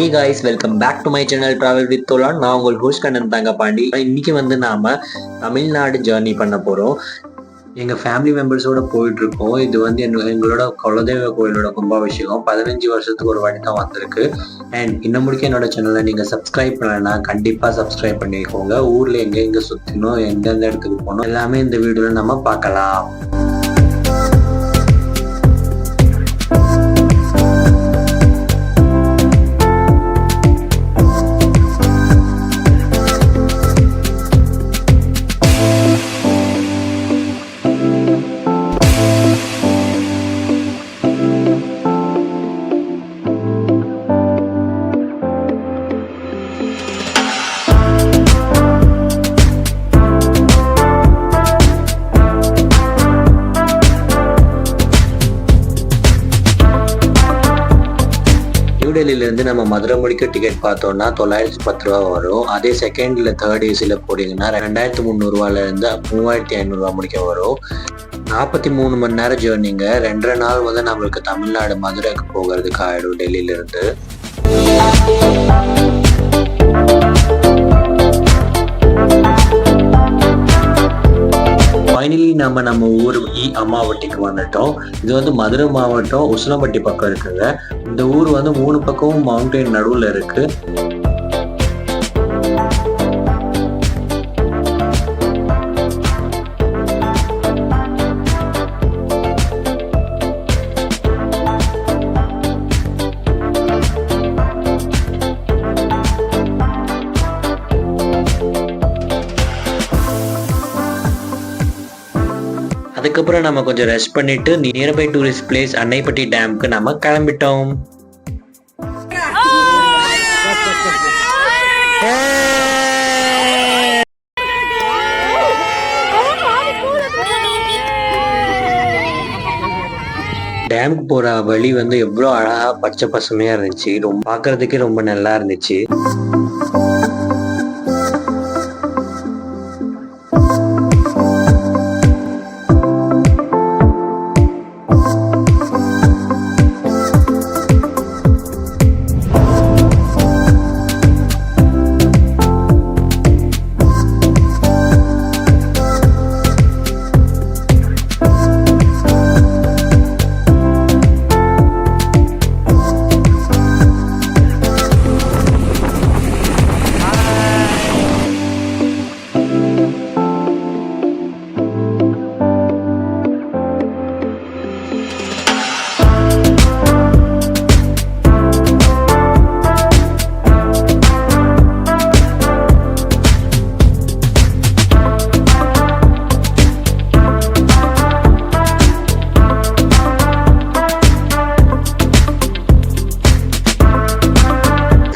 Hey guys, welcome back to my channel Travel with Tolan. நான் உங்கள் host Kannan Thangapandi. இன்னைக்கு நாம தமிழ்நாடு ஜர்னி பண்ண போறோம். எங்க ஃபேமிலி மெம்பர்ஸோட போயிட்டு இருக்கோம். இது எங்களோட குலதெய்வ கோயிலோட கும்பாபிஷேகம் 15 வருஷத்துக்கு ஒரு வாட்டி தான் வந்திருக்கு. அண்ட் இன்னும் முடிக்க என்னோட சேனலை நீங்க சப்ஸ்கிரைப் பண்ணலன்னா கண்டிப்பா சப்ஸ்கிரைப் பண்ணிக்கோங்க. ஊர்ல எங்க சுத்தினோம், எந்தெந்த இடத்துக்கு போனோம் எல்லாமே இந்த வீடியோல நம்ம பார்க்கலாம். நியூடெல்லியிலேருந்து நம்ம மதுரை முடிக்க டிக்கெட் பார்த்தோம்னா 910 ரூபா வரும். அதே செகண்ட்ல தேர்ட் ஏசியில் போனீங்கன்னா 2300 ரூபாயிலேருந்து 3500 ரூபா முடிக்க வரும். 43 மணி நேரம் ஜேர்னிங்க. 2.5 நாள் நம்மளுக்கு தமிழ்நாடு மதுரைக்கு போகிறதுக்கு ஆயிடும் டெல்லியிலிருந்து. ஃபைனலி நம்ம ஊர் அம்மாவட்டிக்கு வந்துட்டோம். இது மதுரை மாவட்டம் உசிலம்பட்டி பக்கம் இருக்குங்க. இந்த ஊர் 3 பக்கமும் மவுண்டைன் நடுவில் இருக்கு. அதுக்கப்புறம் நம்ம கொஞ்சம் ரெஸ்ட் பண்ணிட்டு நியர்பை டூரிஸ்ட் பிளேஸ் அன்னைப்பட்டி டேம்க்கு நம்ம கிளம்பிட்டோம். டேமுக்கு போற வழி எவ்வளவு அழகா பச்சை பசுமையா இருந்துச்சு. பாக்குறதுக்கே ரொம்ப நல்லா இருந்துச்சு.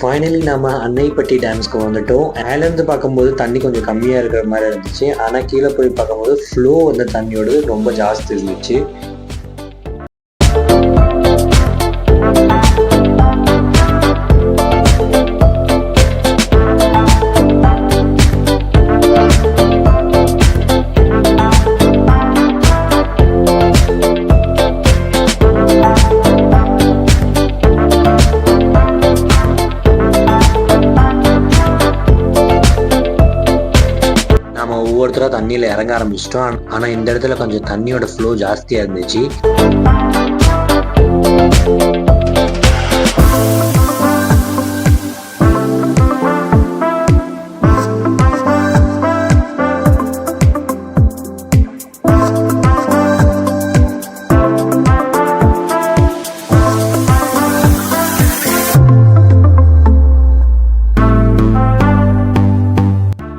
ஃபைனலி நம்ம அன்னைப்பட்டி டேம்ஸ்க்கு வந்துட்டோம். மேலேருந்து பார்க்கும்போது தண்ணி கொஞ்சம் கம்மியாக இருக்கிற மாதிரி இருந்துச்சு. ஆனால் கீழே போய் பார்க்கும்போது ஃப்ளோ தண்ணியோடு ரொம்ப ஜாஸ்தி இருந்துச்சு. ஒவ்வொருத்தரா தண்ணியில இறங்க ஆரம்பிச்சிட்டோம். ஆனா இந்த இடத்துல கொஞ்சம் தண்ணியோட ஃப்ளோ ஜாஸ்தியா இருந்துச்சு.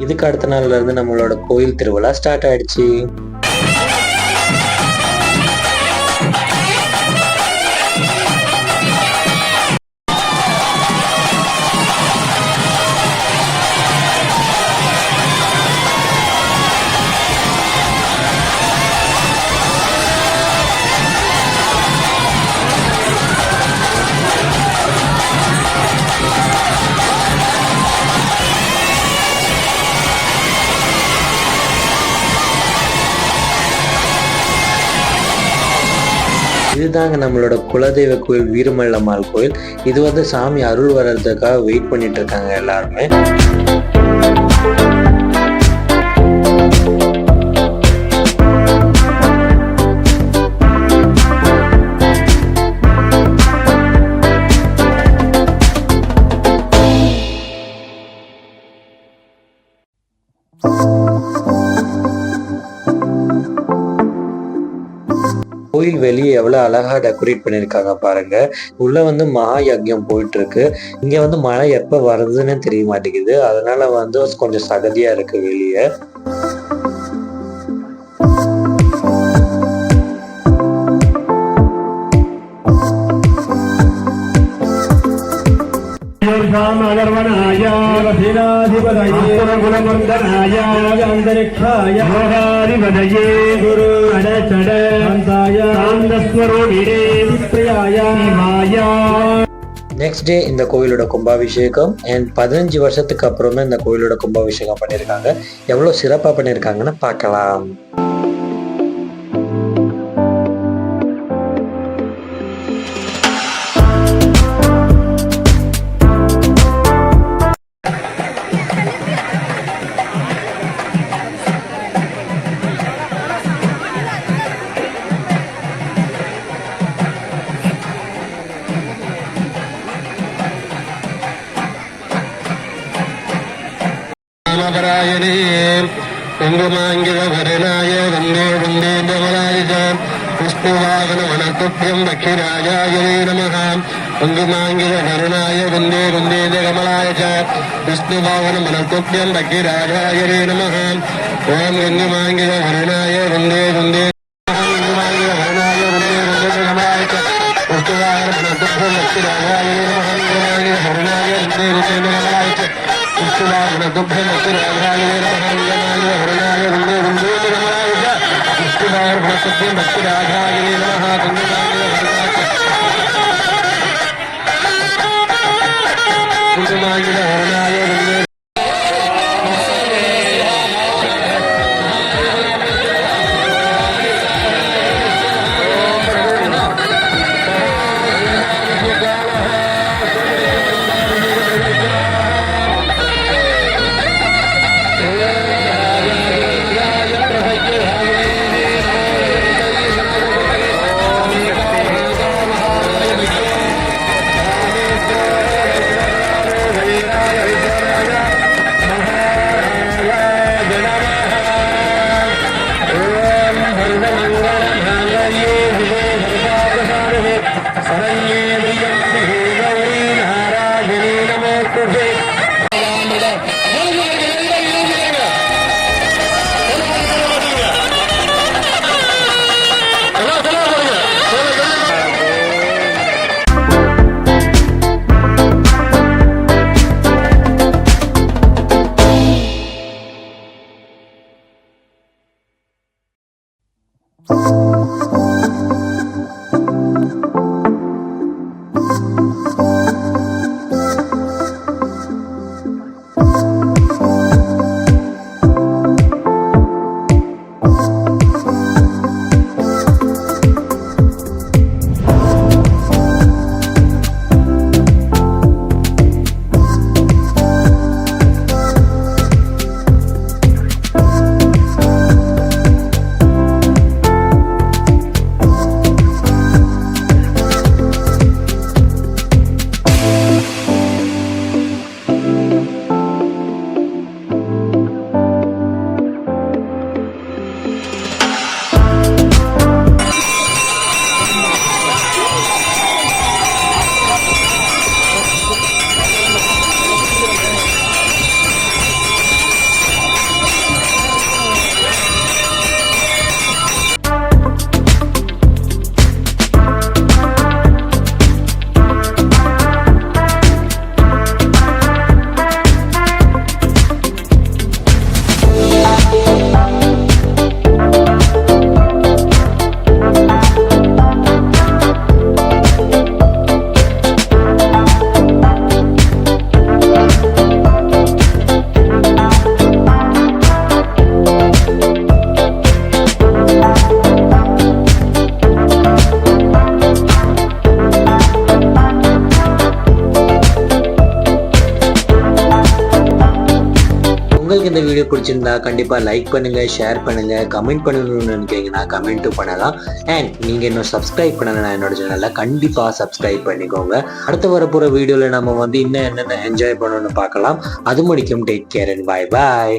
இதுக்கு அடுத்த நாள்ல இருந்து நம்மளோட கோயில் திருவிழா ஸ்டார்ட் ஆயிடுச்சு. இதுதாங்க நம்மளோட குலதெய்வ கோயில் வீரமல்லம்மாள் கோயில். இது வந்து சாமி அருள் வர்றதுக்காக வெயிட் பண்ணிட்டு இருக்காங்க எல்லாருமே. கோயில் வெளியே எவ்வளவு அழகா டெக்கரேட் பண்ணிருக்காங்க பாருங்க. உள்ள வந்து மகா யஜ்யம் போயிட்டு இருக்கு. இங்க வந்து மழை எப்ப வருதுன்னு தெரிய மாட்டேங்குது. அதனால வந்து கொஞ்சம் சகதியா இருக்கு வெளியே. நெக்ஸ்ட் டே இந்த கோயிலோட கும்பாபிஷேகம் அண்ட் 15 வருஷத்துக்கு அப்புறம் தான் இந்த கோயிலோட கும்பாபிஷேகம் பண்ணியிருக்காங்க. எவ்வளவு சிறப்பா பண்ணியிருக்காங்கன்னு பார்க்கலாம். குங்குமாங்கிதவரனாய வந்தே வந்தே நவராஜ விஷ்ணுவாகன வனத்துப்பியம் பக்கிராஜாய நமः. குங்குமாங்கிதவரனாய வந்தே வந்தே கமலாய விஷ்ணுவாகன வனத்துப்பியம் பக்கிராஜாய நமः. ஓம் குங்குமாங்கிதவரனாய வந்தே வந்தே குங்குமாங்கிதவரனாய வந்தே வந்தே கமலாய விஷ்ணுவாகன வனத்துப்பியம் பக்கிராஜாய நமः. குங்குமாங்கிதவரனாய வந்தே வந்தே கமலாய விஷ்ணுவாகன துப்பியம் பக்கிராஜாய நமः. உங்களுக்கு இந்த வீடியோ பிடிச்சிருந்தா கண்டிப்பா லைக் பண்ணுங்க, ஷேர் பண்ணுங்க, கமெண்ட் பண்ணணும்னு நினைக்கிறீங்கன்னா கமெண்ட்டும் பண்ணலாம். அண்ட் நீங்க இன்னும் சப்ஸ்கிரைப் பண்ணலன்னா என்னோட சேனலை கண்டிப்பா சப்ஸ்கிரைப் பண்ணிக்கோங்க. அடுத்து வரப்போற வீடியோல நம்ம வந்து இன்னும் என்னென்ன என்ஜாய் பண்ணணும்னு பார்க்கலாம். அது முடிக்கும் take care and bye bye.